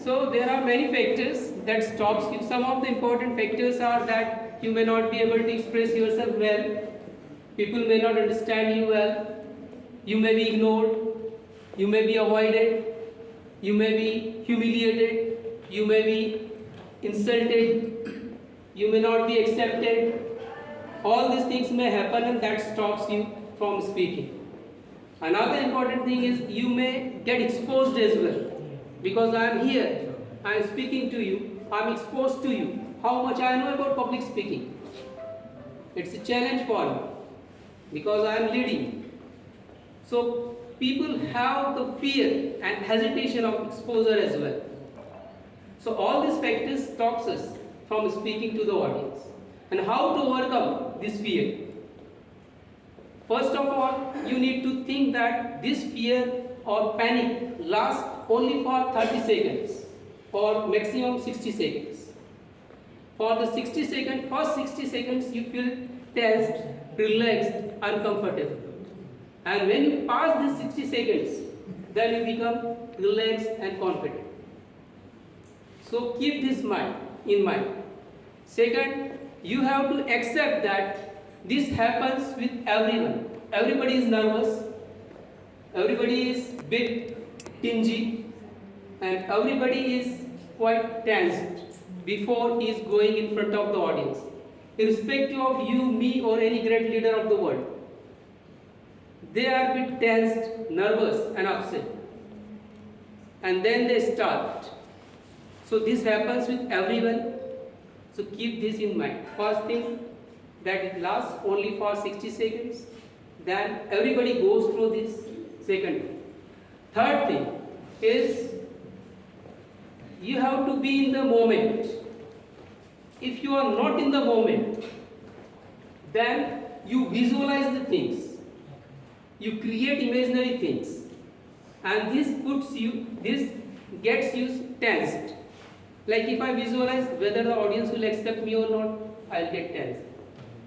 So there are many factors that stops you. Some of the important factors are that you may not be able to express yourself well, people may not understand you well, you may be ignored, you may be avoided, you may be humiliated, you may be insulted, you may not be accepted. All these things may happen and that stops you from speaking. Another important thing is you may get exposed as well. Because I am here, I am speaking to you, I am exposed to you. How much I know about public speaking. It's a challenge for me because I am leading. So people have the fear and hesitation of exposure as well. So all these factors stops us from speaking to the audience. And how to overcome this fear? First of all, you need to think that this fear or panic lasts only for 30 seconds or maximum 60 seconds. For the first 60 seconds you feel tensed, relaxed, uncomfortable. And when you pass these 60 seconds, then you become relaxed and confident. So keep this in mind. Second, you have to accept that this happens with everyone. Everybody is nervous, everybody is bit tingy, and everybody is quite tensed before he is going in front of the audience. Irrespective of you, me, or any great leader of the world, they are bit tensed, nervous, and upset. And then they start. So this happens with everyone. So keep this in mind. First thing, that it lasts only for 60 seconds. Then everybody goes through this. Second thing. Third thing is you have to be in the moment. If you are not in the moment, then you visualize the things. You create imaginary things. And this gets you tensed. Like if I visualize whether the audience will accept me or not, I will get tensed.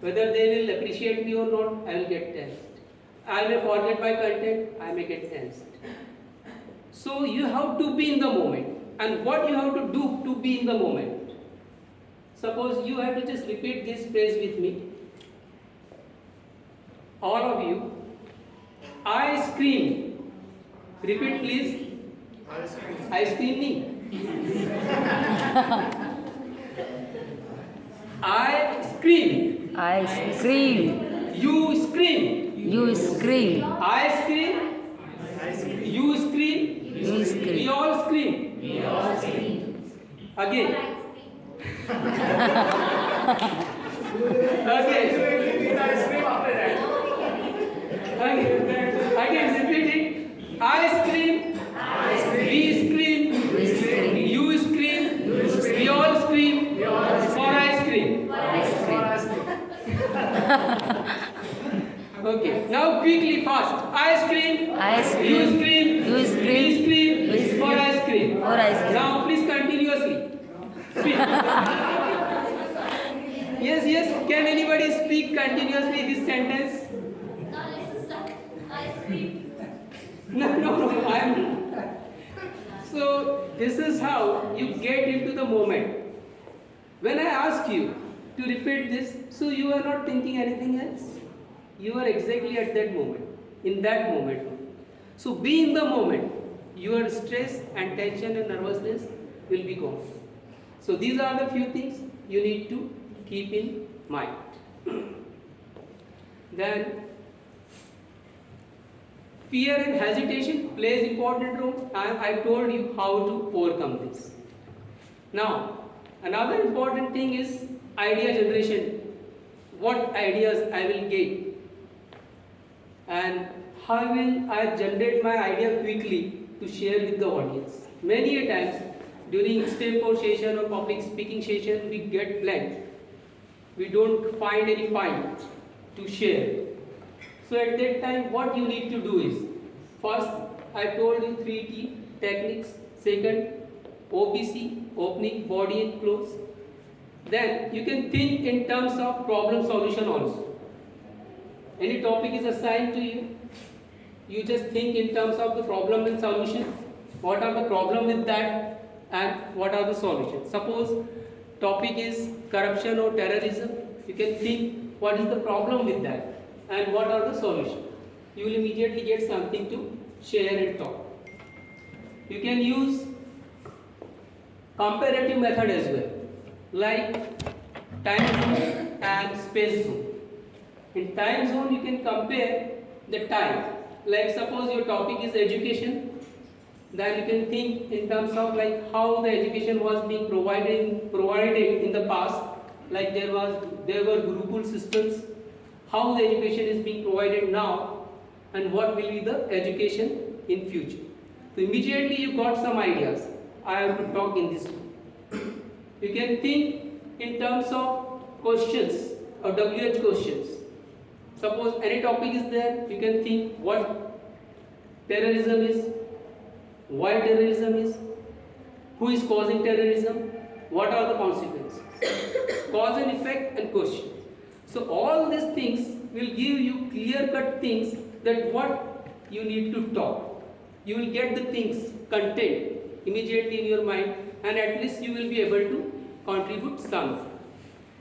Whether they will appreciate me or not, I will get tensed. I may forget my content, I may get tensed. So you have to be in the moment. And what you have to do to be in the moment? Suppose you have to just repeat this phrase with me. All of you. I scream. Repeat please. I scream me. I scream. I scream. You scream. You scream. I scream. You scream. You scream. We all scream. Again. Again, repeat it. I scream. We scream. We scream. You scream. We all scream. For I scream. Okay. Now quickly, fast. I scream. I scream. You scream. You scream. We scream. We scream. For I scream. For I scream. Now please continuously speak. Yes. Can anybody speak continuously this sentence? No. I am. So this is how you get into the moment. When I ask you to repeat this, so you are not thinking anything else. You are exactly at that moment, in that moment. So be in the moment. Your stress and tension and nervousness will be gone. So these are the few things you need to keep in mind. Then fear and hesitation plays important role, and I told you how to overcome this. Now, another important thing is idea generation. What ideas I will get, and how will I generate my idea quickly to share with the audience. Many a times during extempore session or public speaking session, we get blank. We don't find any point to share. So at that time, what you need to do is, first, I told you 3T techniques. Second, OBC, opening, body and close. Then you can think in terms of problem solution also. Any topic is assigned to you, you just think in terms of the problem and solution. what are the problem with that, and what are the solutions. Suppose topic is corruption or terrorism, you can think what is the problem with that and what are the solutions. You will immediately get something to share and talk. You can use comparative method as well, like time zone and space zone. In time zone you can compare the time, like suppose your topic is education, then you can think in terms of like how the education was being provided in the past, like there were Gurukul systems, how the education is being provided now, and what will be the education in future. So immediately you got some ideas. I have to talk in this way. You can think in terms of questions or WH questions. Suppose any topic is there, you can think what terrorism is, why terrorism is, who is causing terrorism, what are the consequences, cause and effect and question. So all these things will give you clear-cut things that what you need to talk. You will get the things, content immediately in your mind, and at least you will be able to contribute some.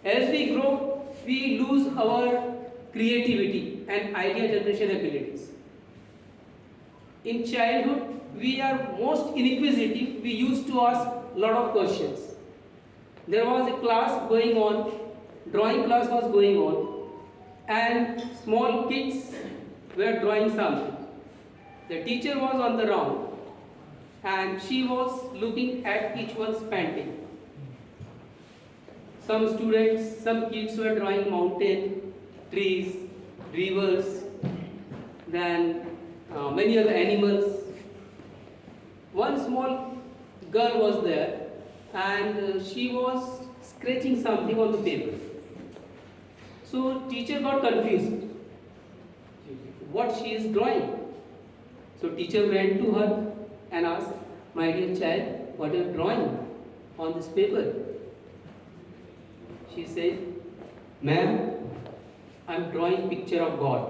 As we grow, we lose our creativity and idea generation abilities. In childhood, we are most inquisitive. We used to ask a lot of questions. There was a class going on, drawing class was going on, and small kids were drawing something. The teacher was on the round and she was looking at each one's painting. Some students, some kids were drawing mountain, trees, rivers, then many other animals. One small girl was there and she was scratching something on the paper. So teacher got confused what she is drawing. So teacher went to her and asked, "My dear child, what are you drawing on this paper?" She said, "Ma'am, I am drawing picture of God."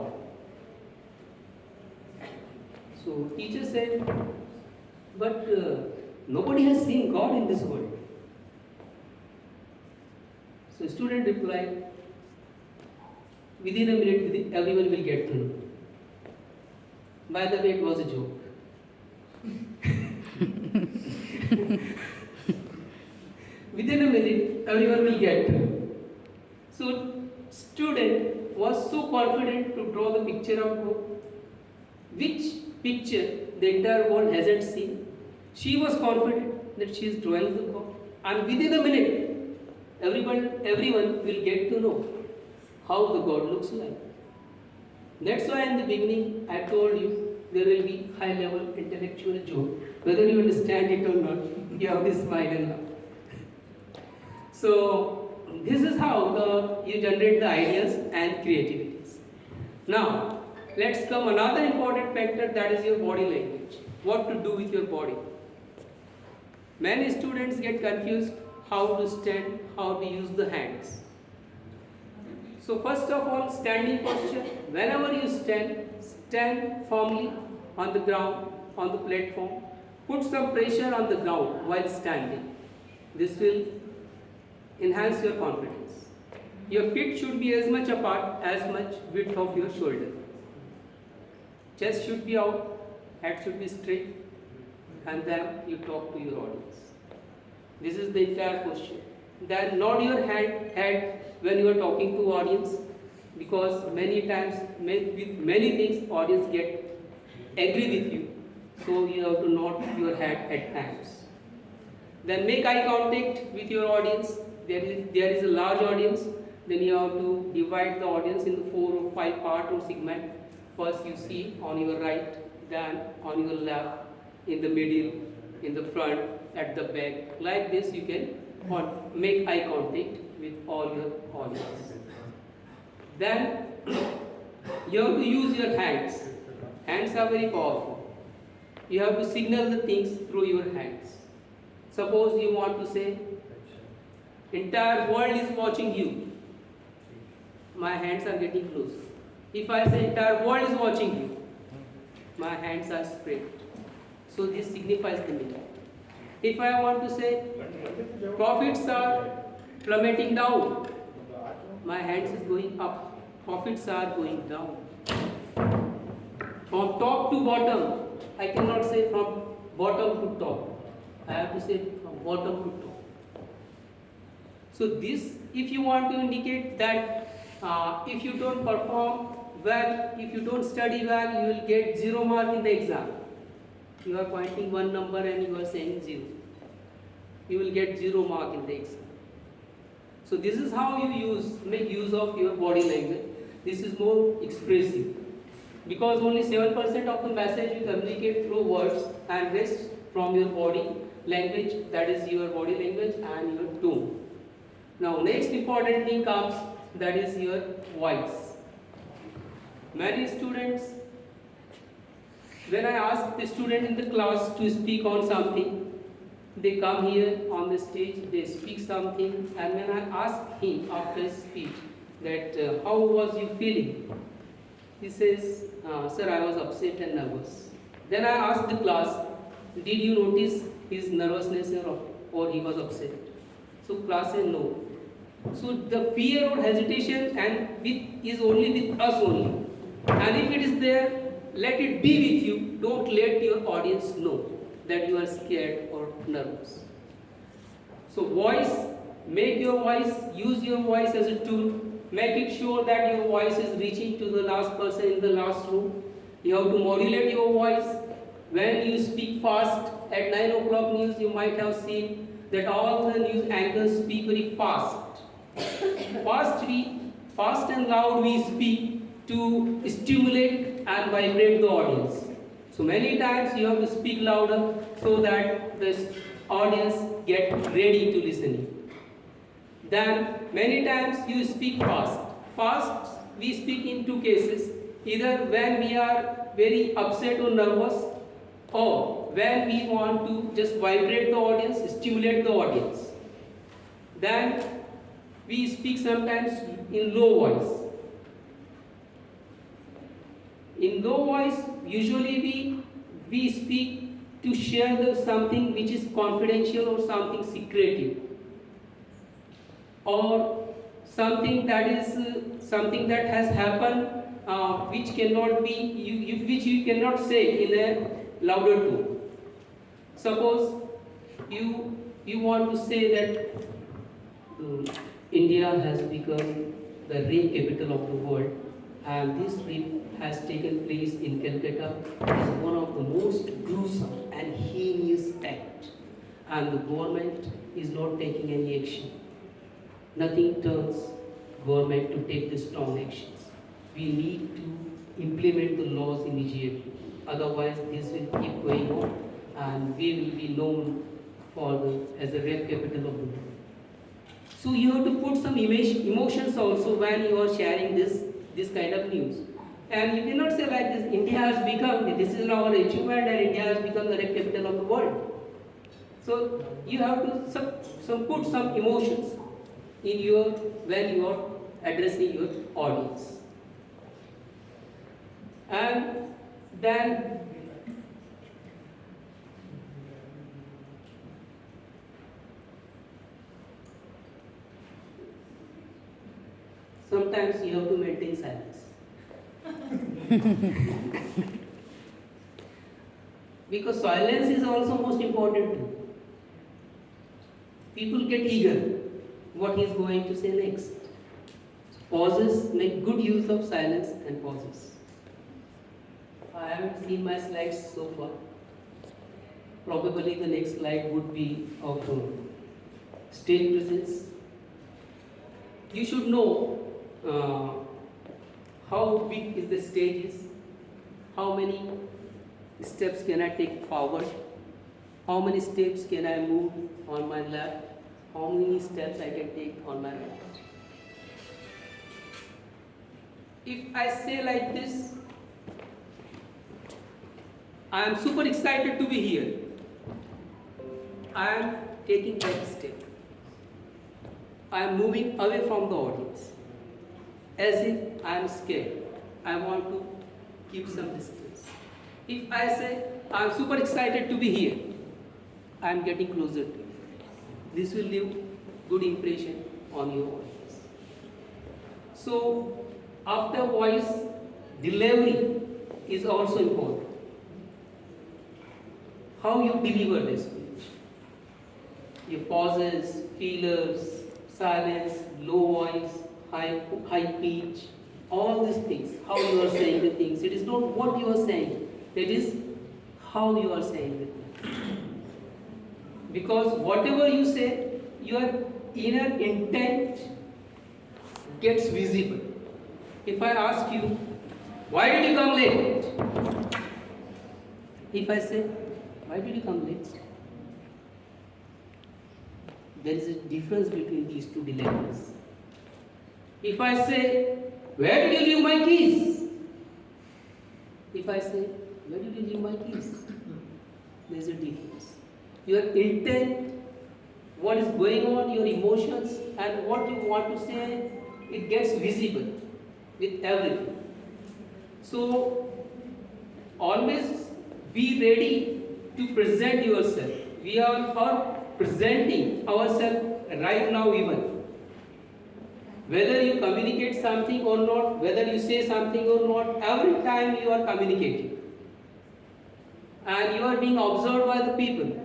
So teacher said, "But nobody has seen God in this world." So student replied, "Within a minute, everyone will get to know." By the way, it was a joke. Within a minute, everyone will get to know. So student was so confident to draw the picture of God, which picture the entire world hasn't seen. She was confident that she is drawing the God, and within a minute, everyone will get to know how the God looks like. That's why in the beginning I told you there will be high level intellectual joke. Whether you understand it or not, you have to smile and laugh. So this is how you generate the ideas and creativities. Now let's come another important factor, that is your body language. What to do with your body. Many students get confused how to stand, how to use the hands. So first of all, standing posture. Whenever you stand firmly on the ground, on the platform. Put some pressure on the ground while standing. This will enhance your confidence. Your feet should be as much apart as much width of your shoulder. Chest should be out, head should be straight, and then you talk to your audience. This is the entire posture. Then nod your head when you are talking to audience, because many times with many things audience get agree with you, so you have to nod your head at times. Then make eye contact with your audience. There is a large audience, then you have to divide the audience into 4 or 5 part or segment. First you see on your right, then on your left, in the middle, in the front, at the back. Like this you can make eye contact with all your audience. Then you have to use your hands. Hands are very powerful. You have to signal the things through your hands. Suppose you want to say, entire world is watching you. My hands are getting closer. If I say entire world is watching you, my hands are spread. So this signifies the meter. If I want to say profits are plummeting down, my hands is going up. Profits are going down. From top to bottom, I cannot say from bottom to top. I have to say from bottom to top. So this, if you want to indicate that if you don't perform well, if you don't study well, you will get 0 mark in the exam. You are pointing one number and you are saying 0. You will get 0 mark in the exam. So this is how you make use of your body language. This is more expressive. Because only 7% of the message you communicate through words and rest from your body language, that is your body language and your tone. Now next important thing comes, that is your voice. Many students, when I ask the student in the class to speak on something, they come here on the stage, they speak something, and when I ask him after his speech that how was you feeling, he says, sir, I was upset and nervous. Then I ask the class, did you notice his nervousness or he was upset? So class said no. So the fear or hesitation is only with us only. And if it is there, let it be with you. Don't let your audience know that you are scared or nervous. So voice, make your voice, use your voice as a tool. Make it sure that your voice is reaching to the last person in the last room. You have to modulate your voice. When you speak fast, at 9 o'clock news you might have seen that all the news anchors speak very fast. Fast and loud we speak to stimulate and vibrate the audience. So many times you have to speak louder so that the audience get ready to listen. Then many times you speak fast. Fast we speak in two cases, either when we are very upset or nervous, or when we want to just vibrate the audience, stimulate the audience. Then we speak sometimes in low voice. In low voice, usually we speak to share something which is confidential or something secretive, or something that is something that has happened which cannot be which you cannot say in a louder tone. Suppose you want to say that India has become the rape capital of the world, and this rape has taken place in Calcutta. It is one of the most gruesome and heinous act, and the government is not taking any action. Nothing turns government to take the strong actions. We need to implement the laws immediately. Otherwise, this will keep going on, and we will be known as a rape capital of the world. So you have to put some emotions also when you are sharing this kind of news. And you cannot say like this, India has become, this is our achievement and India has become the rape capital of the world. So you have to put some emotions in when you are addressing your audience. And then sometimes you have to maintain silence. Because silence is also most important too. People get eager what he is going to say next. Pauses, make good use of silence and pauses. I haven't seen my slides so far. Probably the next slide would be of stage presence. You should know how big is the stage, how many steps can I take forward, how many steps can I move on my left, how many steps I can take on my right. If I say like this, I am super excited to be here. I am taking that step. I am moving away from the audience, as if I am scared. I want to keep some distance. If I say I'm super excited to be here. I'm getting closer to you. This will leave good impression on your audience. So, after voice, delivery is also important. How you deliver the speech. Your pauses, feelers, silence, low voice, high pitch, all these things, how you are saying the things. It is not what you are saying, it is how you are saying the things. Because whatever you say, your inner intent gets visible. If I ask you, why did you come late? If I say, why did you come late? There is a difference between these two deliveries. If I say, where did you leave my keys? If I say, where did you leave my keys? There is a difference. Your intent, what is going on, your emotions, and what you want to say, it gets visible with everything. So, always be ready to present yourself. We are presenting ourselves right now even. Whether you communicate something or not, whether you say something or not, every time you are communicating. And you are being observed by the people.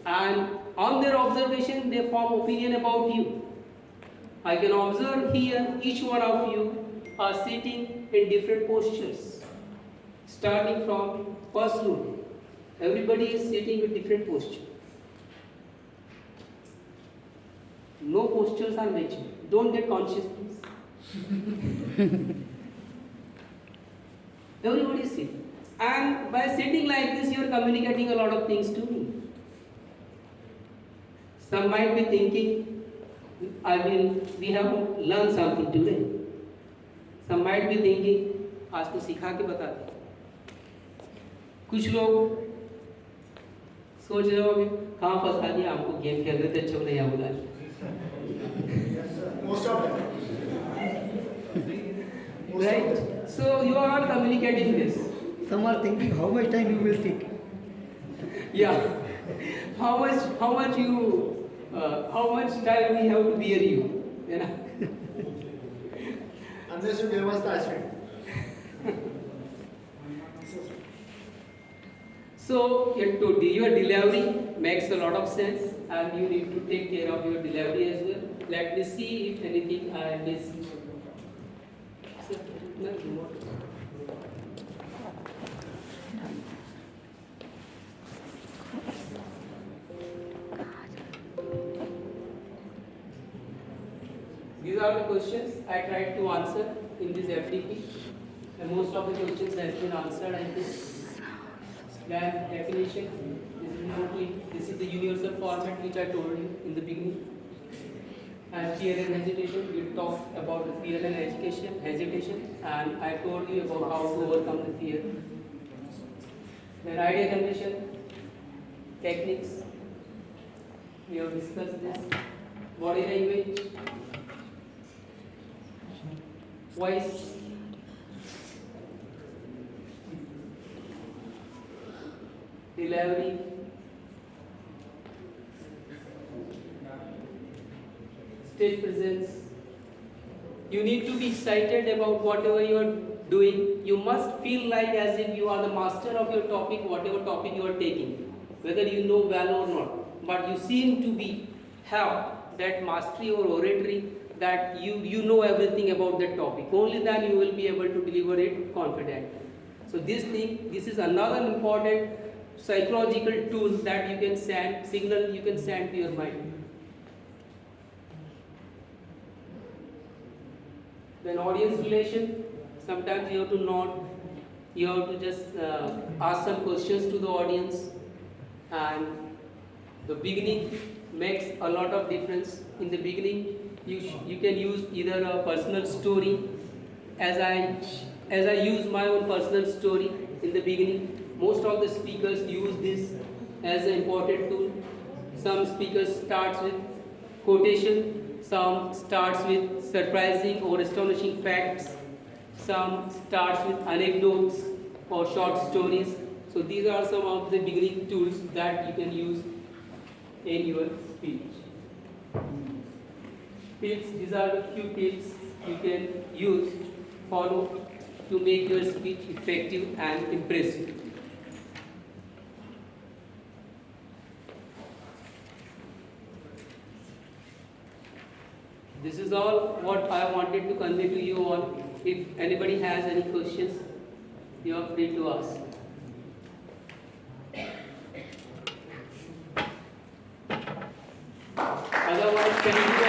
And on their observation, they form opinion about you. I can observe here, each one of you are sitting in different postures. Starting from first rule. Everybody is sitting with different posture. No postures are mentioned. Don't get conscious, please. Everybody is sitting. And by sitting like this, you are communicating a lot of things to me. Some might be thinking, we have learned something today. Some might be thinking, आज तो सिखा के बता दे. कुछ लोग सोच रहे होंगे, कहाँ फंसा दिया हमको, गेम खेल रहे थे, अच्छा नहीं यहाँ बुला लिया. Most of them. Right? So you are not communicating this. Some are thinking how much time you will take. Yeah. How much time we have to bear you? You know? Unless you give us the aspect. So your delivery makes a lot of sense, and you need to take care of your delivery as well. Let me see if anything I missed. These are the questions I tried to answer in this FDP, and most of the questions has been answered. I think. Then definition. This is the universal format which I told you in the beginning. And fear and hesitation. We talked about the fear and hesitation, and I told you about how to overcome the fear. Then idea generation techniques. We have discussed this. Body language, voice, delivery, stage presence. You need to be excited about whatever you are doing. You must feel like as if you are the master of your topic, whatever topic you are taking, whether you know well or not. But you seem to have that mastery or oratory that you know everything about that topic. Only then you will be able to deliver it confidently. So this is another important psychological tool that you can send to your mind. Then audience relation, sometimes you have to nod, you have to just ask some questions to the audience, and the beginning makes a lot of difference. In the beginning, you can use either a personal story, as I use my own personal story in the beginning. Most of the speakers use this as an important tool. Some speakers starts with quotation, some starts with surprising or astonishing facts, some starts with anecdotes or short stories, So these are some of the beginning tools that you can use in your speech. Tips, these are the few tips you can use, follow to make your speech effective and impressive. This is all what I wanted to convey to you all. If anybody has any questions, you are free to ask. Otherwise, can you